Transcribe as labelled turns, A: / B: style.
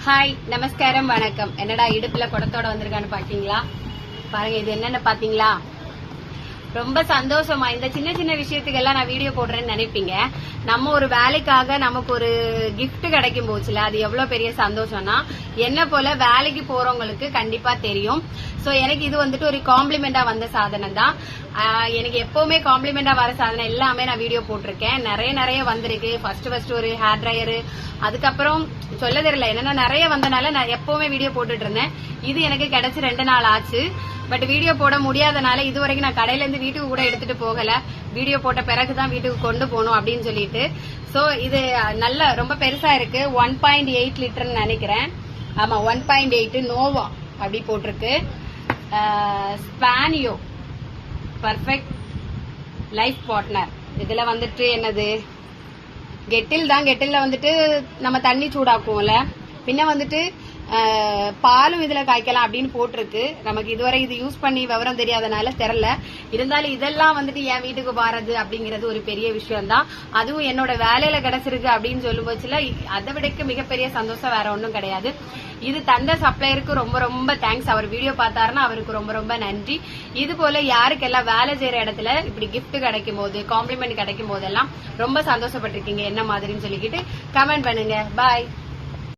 A: Hi, நமஸ்காரம், வணக்கம். என்னடா இடுப்புல குடத்தோட வந்திருக்கான்னு பாத்தீங்களா? பாருங்க, இது என்னன்னு பாத்தீங்களா? ரொம்ப சந்தோஷமா இந்த சின்ன சின்ன விஷயத்துக்கெல்லாம் நான் வீடியோ போடுறேன்னு நினைப்பீங்க. நம்ம ஒரு வேலைக்காக நமக்கு ஒரு கிஃப்ட் கிடைக்கும் போச்சுல, அது எவ்வளவு பெரிய சந்தோஷம்னா என்ன போல வேலைக்கு போறவங்களுக்கு கண்டிப்பா தெரியும். சோ எனக்கு இது வந்துட்டு ஒரு காம்ப்ளிமெண்டா வந்த சாதனை தான். எனக்கு எப்பவுமே காம்ப்ளிமெண்டா வர சாதனை எல்லாமே நான் வீடியோ போட்டிருக்கேன். நிறைய வந்திருக்கு. ஃபர்ஸ்ட் ஒரு ஹேர் ட்ரையரு, அதுக்கப்புறம் சொல்ல தெரியல என்னன்னா நிறைய வந்தனால நான் எப்பவுமே வீடியோ போட்டுட்டு இருந்தேன். இது எனக்கு கிடைச்சு 2 நாள் ஆச்சு. பட் வீடியோ போட முடியாதனால இது வரைக்கும் நான் கடையில இருந்து வீட்டுக்கு கூட எடுத்துட்டு போகல. வீடியோ போட்ட பிறகுதான் வீட்டுக்கு கொண்டு போகணும் அப்படின்னு சொல்லிட்டு. சோ இது நல்ல ரொம்ப பெருசா இருக்கு. 1.8 லிட்டர்னு நினைக்கிறேன். ஆமா, 1.8 நோவா அப்படி போட்டிருக்கு. ஸ்பானியோ பர்ஃபெக்ட் லைஃப் பார்ட்னர். இதுல வந்துட்டு என்னது, கெட்டில் தான். கெட்டில்ல வந்துட்டு நம்ம தண்ணி சூடாக்குவோம்ல, பின்ன வந்துட்டு பாலும் இதுல காய்க்கலாம் அப்படின்னு போட்டிருக்கு. நமக்கு இதுவரை இது யூஸ் பண்ணி விவரம் தெரியாதனால தெரியல. இருந்தாலும் இதெல்லாம் வந்துட்டு என் வீட்டுக்கு வர்றது அப்படிங்கறது ஒரு பெரிய விஷயம் தான். அதுவும் என்னோட வேலையில கிடைச்சிருக்கு அப்படின்னு சொல்லும் போச்சுல, அதை விடக்கு மிகப்பெரிய சந்தோஷம் வேற ஒன்றும் கிடையாது. இது தந்த சப்ளையருக்கு ரொம்ப ரொம்ப தேங்க்ஸ். அவர் வீடியோ பார்த்தாருன்னா அவருக்கு ரொம்ப ரொம்ப நன்றி. இது போல யாருக்கெல்லாம் வேலை செய்யற இடத்துல இப்படி கிஃப்ட் கிடைக்கும் போது, காம்ப்ளிமெண்ட் கிடைக்கும் போதெல்லாம் ரொம்ப சந்தோஷப்பட்டிருக்கீங்க என்ன மாதிரின்னு சொல்லிக்கிட்டு கமெண்ட் பண்ணுங்க. பாய்.